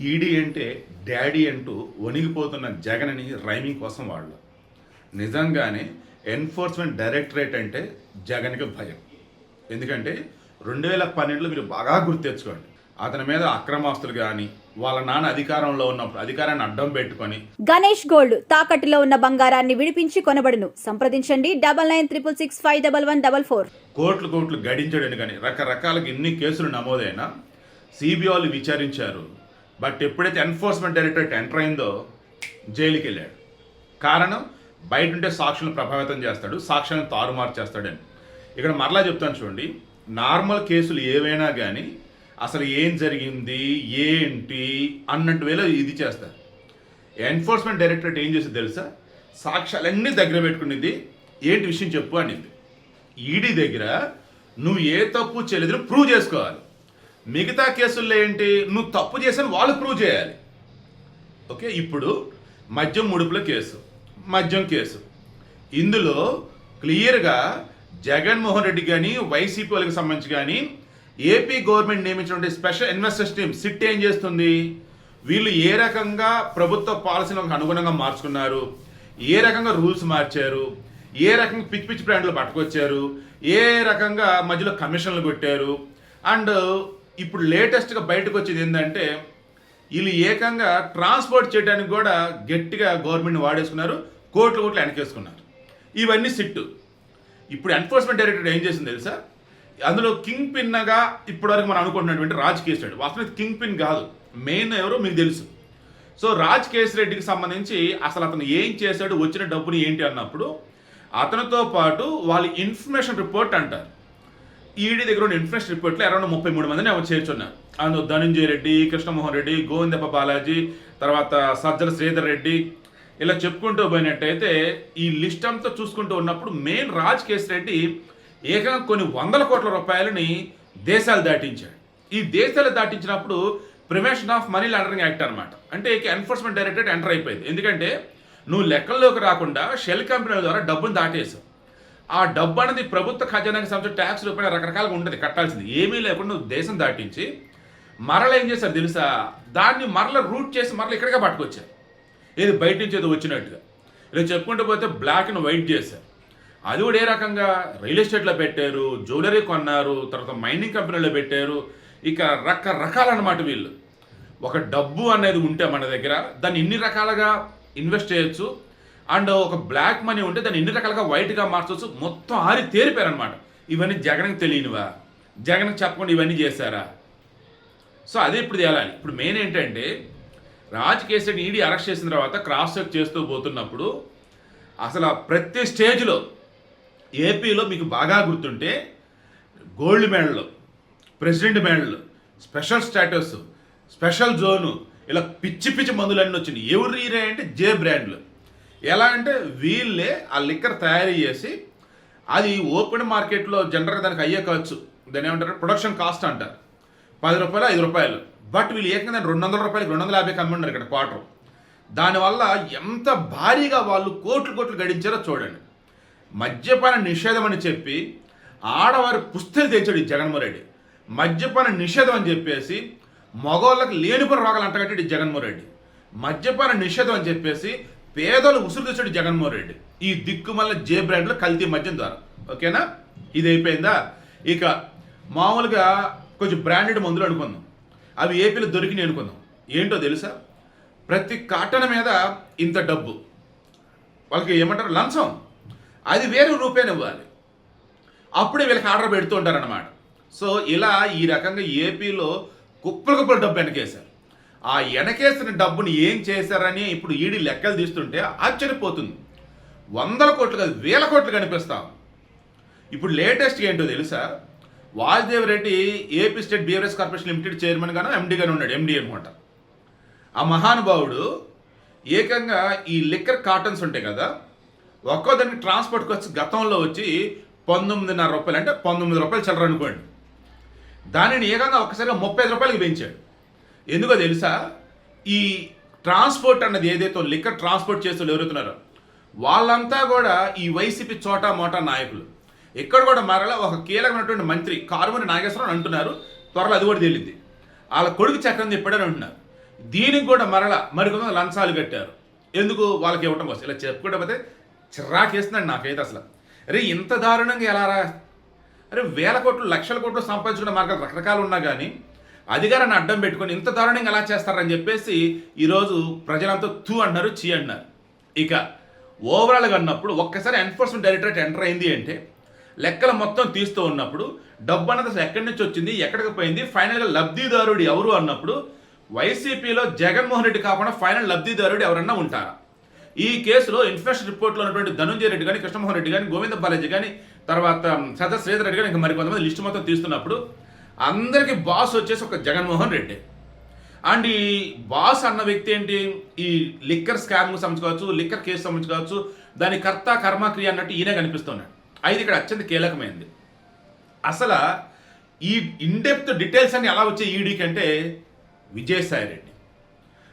ED అంటే daddy అంటూ వణిగిపోతున్న జగన్ని రైమింగ్ కోసం వాళ్ళు నిజంగానే ఎన్ఫోర్స్మెంట్ డైరెక్టరేట్ అంటే జగన్కి భయం. ఎందుకంటే 2012లో మీరు బాగా గుర్తు తెచ్చుకోండి, అతని మీద అక్రమాస్తులు కానీ వాళ్ళ నాన్న అధికారంలో ఉన్నప్పుడు అధికారాన్ని అడ్డం పెట్టుకొని గణేష్ గోల్డ్ తాకట్టులో ఉన్న బంగారాన్ని విడిపించి కొనబడును. సంప్రదించండి 9966651144. కోట్లు గడించాడని కానీ రకరకాలుగా ఎన్ని కేసులు నమోదైనా సిబిఐ వాళ్ళు విచారించారు. బట్ ఎప్పుడైతే ఎన్ఫోర్స్మెంట్ డైరెక్టరేట్ ఎంటర్ అయిందో జైలుకి వెళ్ళాడు. కారణం బయట ఉంటే సాక్షులను ప్రభావితం చేస్తాడు, సాక్ష్యాలను తారుమారు చేస్తాడని. ఇక్కడ మరలా చెప్తాను చూడండి, నార్మల్ కేసులు ఏవైనా కానీ అసలు ఏం జరిగింది ఏంటి అన్నట్టు వేళ ఇది చేస్తారు. ఎన్ఫోర్స్మెంట్ డైరెక్టరేట్ ఏం చేసింది తెలుసా? సాక్ష్యాలన్నీ దగ్గర పెట్టుకునేది. ఏంటి విషయం చెప్పు అనేది. ఈడీ దగ్గర నువ్వు ఏ తప్పు చేయలేదని ప్రూవ్ చేసుకోవాలి. మిగతా కేసుల్లో ఏంటి, నువ్వు తప్పు చేసాను వాళ్ళు ప్రూవ్ చేయాలి. ఓకే, ఇప్పుడు మద్యం ముడుపుల కేసు, మద్యం కేసు, ఇందులో క్లియర్గా జగన్మోహన్ రెడ్డి కానీ వైసీపీ వాళ్ళకి సంబంధించి కానీ ఏపీ గవర్నమెంట్ నియమించినటువంటి స్పెషల్ ఇన్వెస్టిగేషన్ టీమ్ సిట్ ఏం చేస్తుంది, వీళ్ళు ఏ రకంగా ప్రభుత్వ పాలసీలకు అనుగుణంగా మార్చుకున్నారు, ఏ రకంగా రూల్స్ మార్చారు, ఏ రకంగా పిచ్చి పిచ్చి బ్రాండ్లు పట్టుకొచ్చారు, ఏ రకంగా మధ్యలో కమిషన్లు కొట్టారు. అండ్ ఇప్పుడు లేటెస్ట్గా బయటకు వచ్చేది ఏంటంటే వీళ్ళు ఏకంగా ట్రాన్స్పోర్ట్ చేయడానికి కూడా గట్టిగా గవర్నమెంట్ని వాడేసుకున్నారు, కోట్లు వెనకేసుకున్నారు. ఇవన్నీ సిట్టు. ఇప్పుడు ఎన్ఫోర్స్మెంట్ డైరెక్టరేట్ ఏం చేసింది తెలుసా? అందులో కింగ్ పిన్గా ఇప్పటివరకు మనం అనుకుంటున్నటువంటి రాజ్ కేసిరెడ్డి, వాస్తవానికి కింగ్ పిన్ కాదు, మెయిన్ ఎవరో మీకు తెలుసు. సో రాజ్ కేసిరెడ్డికి సంబంధించి అసలు అతను ఏం చేశాడు, వచ్చిన డబ్బుని ఏంటి అన్నప్పుడు అతనితో పాటు వాళ్ళ ఇన్ఫర్మేషన్ రిపోర్ట్ అంటారు. ఈడీ దగ్గర ఉన్న ఇన్ఫర్మేషన్ రిపోర్ట్లో అరౌండ్ 33 మందిని ఎవరు చేర్చున్నారు. అందులో ధనంజయ రెడ్డి, కృష్ణమోహన్ రెడ్డి, గోవిందప్ప బాలాజీ, తర్వాత సజ్జల శ్రీధర్ రెడ్డి, ఇలా చెప్పుకుంటూ పోయినట్టయితే ఈ లిస్ట్ అంతా చూసుకుంటూ ఉన్నప్పుడు మెయిన్ రాజ్ కేసిరెడ్డి ఏకంగా కొన్ని 100 కోట్ల రూపాయలని దేశాలు దాటించాడు. ఈ దేశాలు దాటించినప్పుడు prevention of money laundering act అనమాట. అంటే ఎన్ఫోర్స్మెంట్ డైరెక్టరేట్ ఎంటర్ అయిపోయింది. ఎందుకంటే నువ్వు లెక్కల్లోకి రాకుండా షెల్ కంపెనీల ద్వారా డబ్బును దాటేసావు. ఆ డబ్బు అనేది ప్రభుత్వ ఖజానాకి సంబంధించిన ట్యాక్స్ రూపాయలు రకరకాలుగా ఉంటుంది, కట్టాల్సింది. ఏమీ లేకుండా నువ్వు దేశం దాటించి మరల ఏం చేశారు తెలుసా? దాన్ని మరల రూట్ చేసి మరల ఇక్కడికే పట్టుకొచ్చారు. ఏది బయట నుంచి ఏదో వచ్చినట్టుగా. ఇలా చెప్పుకుంటూ పోతే బ్లాక్ అండ్ వైట్ చేశారు. అది కూడా ఏ రకంగా రియల్ ఎస్టేట్లో పెట్టారు, జ్యువెలరీ కొన్నారు, తర్వాత మైనింగ్ కంపెనీలో పెట్టారు. ఇక రకరకాలన్నమాట. వీళ్ళు ఒక డబ్బు అనేది ఉంటే మన దగ్గర దాన్ని ఇన్ని రకాలుగా ఇన్వెస్ట్ చేయొచ్చు. అండ్ ఒక బ్లాక్ మనీ ఉంటే దాన్ని ఎన్ని రకాలుగా వైట్గా మార్చవచ్చు. మొత్తం ఆరి తేరిపారనమాట. ఇవన్నీ జగన్కి తెలియనివా? జగన్కి చెప్పకుండా ఇవన్నీ చేశారా? సో అదే ఇప్పుడు తేలాలి. ఇప్పుడు మెయిన్ ఏంటంటే రాజ్ కేసిరెడ్డి ఈడీ అరెస్ట్ చేసిన తర్వాత క్రాస్ చెక్ చేస్తూ పోతున్నప్పుడు అసలు ప్రతి స్టేజ్లో ఏపీలో మీకు బాగా గుర్తుంటే gold medal, president medal, special status, special zone, ఇలా పిచ్చి పిచ్చి మందులన్నీ వచ్చినాయి. ఎవరు రీరే అంటే జే బ్రాండ్లు. ఎలా అంటే వీళ్ళే ఆ లిక్కర్ తయారు చేసి అది ఓపెన్ మార్కెట్లో జనరల్గా దానికి అయ్యే ఖర్చు, దాన్ని ఏమంటారు, ప్రొడక్షన్ కాస్ట్ అంటారు, 10 రూపాయలు 5 రూపాయలు. బట్ వీళ్ళు ఏకంగా 200 రూపాయలకి 250 అమ్మున్నారు ఇక్కడ క్వార్టర్. దానివల్ల ఎంత భారీగా వాళ్ళు కోట్లు గడించారో చూడండి. మద్యపాన నిషేధం అని చెప్పి ఆడవారి పుస్తలు తెచ్చాడు ఈ జగన్మోహన్ రెడ్డి. మద్యపాన నిషేధం అని చెప్పేసి మగవాళ్ళకి లేనిపోయిన రోగాలు అంటగట్టాడు ఈ జగన్మోహన్ రెడ్డి. మద్యపాన నిషేధం అని చెప్పేసి పేదలు ఉసురు తెచ్చాడు జగన్మోహన్ రెడ్డి ఈ దిక్కుమల్ల జే బ్రాండ్లో కల్తీ మద్యం ద్వారా. ఓకేనా, ఇది అయిపోయిందా? ఇక మామూలుగా కొంచెం బ్రాండెడ్ మందులు అనుకుందాం. అవి ఏపీలో దొరికినాయి అనుకుందాం. ఏంటో తెలుసా? ప్రతి కాటన్ మీద ఇంత డబ్బు, వాళ్ళకి ఏమంటారు లంచం, అది వేరే రూపాయలు ఇవ్వాలి. అప్పుడే వీళ్ళకి ఆర్డర్ పెడుతూ ఉంటారన్నమాట. సో ఇలా ఈ రకంగా ఏపీలో కుప్పల డబ్బు వెనకేశారు. ఆ వెనకేసిన డబ్బుని ఏం చేశారని ఇప్పుడు ఈడీ లెక్కలు తీస్తుంటే ఆశ్చర్యపోతుంది. 100 కోట్లు కాదు, 1000 కోట్లు కనిపిస్తాం. ఇప్పుడు లేటెస్ట్గా ఏంటో తెలుసా? Vasudev Reddy AP state beverage corporation limited chairman గాను ఎండీగాను ఉన్నాడు, ఎండీ అనమాట. ఆ మహానుభావుడు ఏకంగా ఈ లిక్కర్ కాటన్స్ ఉంటాయి కదా, ఒక్కో దానికి ట్రాన్స్పోర్ట్ ఖర్చు గతంలో వచ్చి 19.5 రూపాయలు, అంటే 19 రూపాయలు చిల్లర అనుకోండి. దానిని ఏకంగా ఒక్కసారిగా 35 రూపాయలకి పెంచాడు. ఎందుకో తెలుసా? ఈ ట్రాన్స్పోర్ట్ అన్నది ఏదైతే లిక్కర్ ట్రాన్స్పోర్ట్ చేస్తూ ఎవరుతున్నారో వాళ్ళంతా కూడా ఈ వైసీపీ చోటా మోటా నాయకులు. ఇక్కడ కూడా మరలా ఒక కీలకమైనటువంటి మంత్రి కారుమూరి నాగేశ్వరరావు అంటున్నారు, త్వరలో అది కూడా తేలింది. వాళ్ళ కొడుకు చక్రం తిప్పాడని అంటున్నారు. దీనికి కూడా మరికొంత లంచాలు కట్టారు. ఎందుకు? వాళ్ళకి ఇవ్వటం కోసం. ఇలా చెప్పుకుంటే చిరాకేస్తున్నాడు నాకైతే అసలు. అరే ఇంత దారుణంగా ఎలా రా? అరే వేల కోట్లు లక్షల కోట్లు సంపాదించుకునే మార్గాలు రకరకాలు ఉన్నా కానీ అధికారాన్ని అడ్డం పెట్టుకొని ఇంత దారుణంగా ఎలా చేస్తారని చెప్పేసి ఈరోజు ప్రజలంతా తూ అంటున్నారు, చీ అంటున్నారు. ఇక ఓవరాల్గా అన్నప్పుడు ఒక్కసారి ఎన్ఫోర్స్మెంట్ డైరెక్టరేట్ ఎంటర్ అయింది అంటే లెక్కలు మొత్తం తీస్తూ ఉన్నప్పుడు డబ్బు అన్నది అసలు ఎక్కడి నుంచి వచ్చింది, ఎక్కడికి పోయింది, ఫైనల్గా లబ్ధిదారుడు ఎవరు అన్నప్పుడు వైసీపీలో జగన్మోహన్ రెడ్డి కాకుండా ఫైనల్ లబ్ధిదారుడు ఎవరన్నా ఉంటారా? ఈ కేసులో ఇన్ఫర్మేషన్ రిపోర్ట్లో ఉన్నటువంటి ధనుంజయ రెడ్డి కానీ, కృష్ణమోహన్ రెడ్డి కానీ, గోవింద బాలాజీ కానీ, తర్వాత సదా శ్రీధర్ రెడ్డి కానీ, ఇంకా మరికొంతమంది లిస్టు మొత్తం తీస్తున్నప్పుడు అందరికీ బాస్ వచ్చేసి ఒక జగన్మోహన్ రెడ్డి. అండ్ ఈ బాస్ అన్న వ్యక్తి ఏంటి, ఈ లిక్కర్ స్కామ్కు సంబంధించి కావచ్చు, లిక్కర్ కేసు సంబంధించి కావచ్చు, దాని కర్త కర్మక్రియ అన్నట్టు ఈయనే కనిపిస్తున్నాడు. అయితే ఇక్కడ అత్యంత కీలకమైంది అసలు ఈ ఇన్డెప్త్ డీటెయిల్స్ అన్ని ఎలా వచ్చాయి ఈడీకి అంటే విజయసాయి రెడ్డి.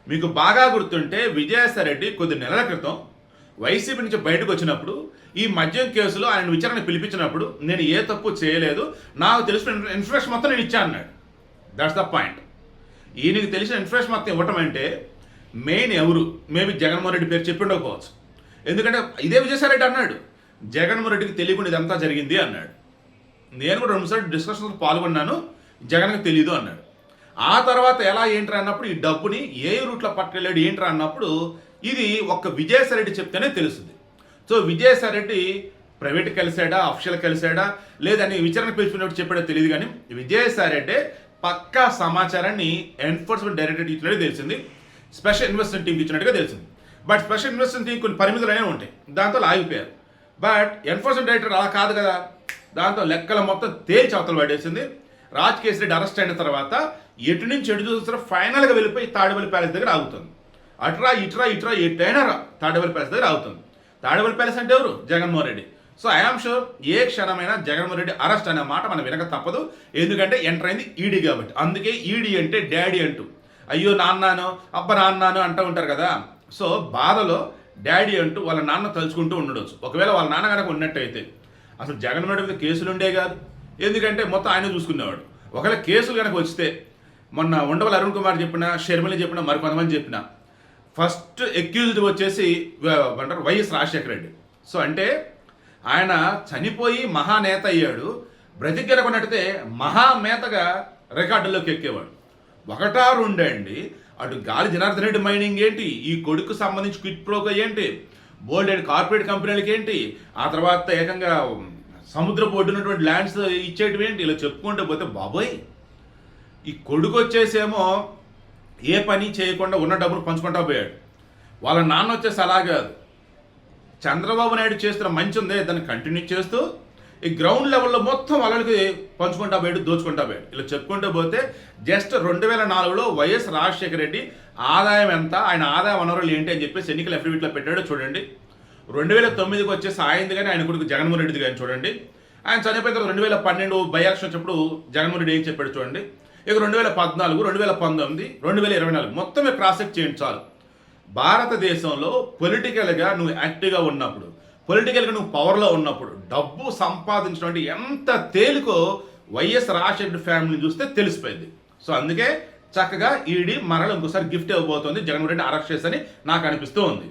మీకు బాగా గుర్తుంటే విజయసాయి రెడ్డి కొద్ది నెలల క్రితం వైసీపీ నుంచి బయటకు వచ్చినప్పుడు ఈ మద్యం కేసులో ఆయన విచారణ పిలిపించినప్పుడు నేను ఏ తప్పు చేయలేదు, నాకు తెలిసిన ఇన్ఫర్మేషన్ మొత్తం నేను ఇచ్చాను అన్నాడు. That's the point. ఈయనకి తెలిసిన ఇన్ఫర్మేషన్ మొత్తం ఇవ్వటం అంటే మెయిన్ ఎవరు? మేబీ జగన్మోహన్ రెడ్డి పేరు చెప్పి ఉండకపోవచ్చు. ఎందుకంటే ఇదే విజయసాయి రెడ్డి అన్నాడు జగన్మోహన్ రెడ్డికి తెలియకుండా ఇదంతా జరిగింది అన్నాడు. నేను కూడా 2 సార్లు డిస్కషన్లో పాల్గొన్నాను, జగన్కి తెలియదు అన్నాడు. ఆ తర్వాత ఎలా ఏంట్రా అన్నప్పుడు ఈ డబ్బుని ఏ రూట్లో పట్టుకెళ్ళాడు ఏంట్రా అన్నప్పుడు ఇది ఒక్క విజయసాయి రెడ్డి చెప్తేనే తెలుస్తుంది. సో విజయసాయి రెడ్డి ప్రైవేట్ కలిసాడా, అఫీషియల్ కలిసాడా, లేదని విచారణ పిలిచినట్టు చెప్పాడో తెలియదు, కానీ విజయసాయి రెడ్డి పక్కా సమాచారాన్ని ఎన్ఫోర్స్మెంట్ డైరెక్టరేట్ ఇచ్చినట్టు తెలిసింది, స్పెషల్ ఇన్వెస్టిగేషన్ టీంకి ఇచ్చినట్టుగా తెలిసింది. బట్ స్పెషల్ ఇన్వెస్టిగేషన్ టీం కొన్ని పరిమితులు అనేవి ఉంటాయి, దాంతో ఆగిపోయారు. బట్ ఎన్ఫోర్స్మెంట్ డైరెక్టర్ అలా కాదు కదా, దాంతో లెక్కల మొత్తం తేల్చి అవతల పడేసింది. రాజకేశ్ రెడ్డి అరెస్ట్ అయిన తర్వాత ఎటు నుంచి ఎటు చూస్తారో ఫైనల్గా వెళ్ళిపోయి తాడేపల్లి ప్యాలెస్ దగ్గర ఆగుతుంది. అట్రా ఇట్రా ఎటైనా రా తాడేపల్లి ప్యాలెస్ దగ్గర ఆగుతుంది. తాడేపల్లి ప్యాలెస్ అంటే ఎవరు? Jaganmohan Reddy. So I am sure ఏ క్షణమైనా జగన్మోహన్ రెడ్డి అరెస్ట్ అనే మాట మనం వినక తప్పదు. ఎందుకంటే ఎంటర్ అయింది ఈడీ కాబట్టి. అందుకే ఈడీ అంటే డాడీ అంటూ, అయ్యో నాన్నాను అబ్బ నాన్నాను అంటూ ఉంటారు కదా. సో బాధలో డాడీ అంటూ వాళ్ళ నాన్న తలుచుకుంటూ ఉండవచ్చు. ఒకవేళ వాళ్ళ నాన్న కనుక ఉన్నట్టయితే అసలు జగన్మోహన్ రెడ్డి మీద కేసులు ఉండే కాదు, ఎందుకంటే మొత్తం ఆయన చూసుకునేవాడు. ఒకవేళ కేసులు కనుక వస్తే మొన్న ఉండవల్లి అరుణ్ కుమార్ చెప్పిన, షర్మిల చెప్పిన, మరి కొంతమంది చెప్పిన ఫస్ట్ అక్యూజ్డ్ వచ్చేసి అంటారు వైఎస్ రాజశేఖర రెడ్డి. సో అంటే ఆయన చనిపోయి మహానేత అయ్యాడు, బ్రతికెరకున్నట్టయితే మహామేతగా రికార్డుల్లోకి ఎక్కేవాడు. ఒకటా రెండే అండి, అటు గాలి జనార్దన్ రెడ్డి మైనింగ్ ఏంటి, ఈ కొడుకు సంబంధించి క్విట్ ప్రోకో ఏంటి, బోల్డ్ అండ్ కార్పొరేట్ కంపెనీలకి ఏంటి, ఆ తర్వాత ఏకంగా సముద్ర ఉన్నటువంటి ల్యాండ్స్ ఇచ్చేటివి ఏంటి, ఇలా చెప్పుకుంటూ పోతే బాబోయ్. ఈ కొడుకు వచ్చేసేమో ఏ పని చేయకుండా ఉన్న డబ్బులు పంచుకుంటా పోయాడు. వాళ్ళ నాన్న వచ్చేసి అలా కాదు, చంద్రబాబు నాయుడు చేస్తున్న మంచి ఉందే దాన్ని కంటిన్యూ చేస్తూ ఈ గ్రౌండ్ లెవెల్లో మొత్తం వాళ్ళకి పంచుకుంటా పోయాడు, దోచుకుంటా పోయాడు. ఇలా చెప్పుకుంటూ పోతే జస్ట్ 2004లో వైఎస్ రాజశేఖర రెడ్డి ఆదాయం ఎంత, ఆయన ఆదాయ వనరులు ఏంటి అని చెప్పేసి ఎన్నికల అఫిడవిట్లో పెట్టాడో చూడండి. 2009కి వచ్చేసి ఆయనది కానీ ఆయన కొడుకు జగన్మోహన్ రెడ్డిది కానీ చూడండి. ఆయన చనిపోయిన తర్వాత 2012 బై ఎలక్షన్ వచ్చినప్పుడు జగన్మోహన్ రెడ్డి ఏం చెప్పాడు చూడండి. ఇక 2014, 2019, 2024 మొత్తమే క్రాస్ చెక్ చేయండి చాలు. భారతదేశంలో పొలిటికల్గా నువ్వు యాక్టివ్గా ఉన్నప్పుడు, పొలిటికల్గా నువ్వు పవర్లో ఉన్నప్పుడు డబ్బు సంపాదించడం అంటే ఎంత తేలికో వైఎస్ రాజశేఖర ఫ్యామిలీని చూస్తే తెలిసిపోయింది. సో అందుకే చక్కగా ఈడీ మరల ఇంకోసారి గిఫ్ట్ ఇవ్వబోతోంది జగన్మోహన్ రెడ్డి అరెస్ట్ చేసని నాకు అనిపిస్తూ ఉంది.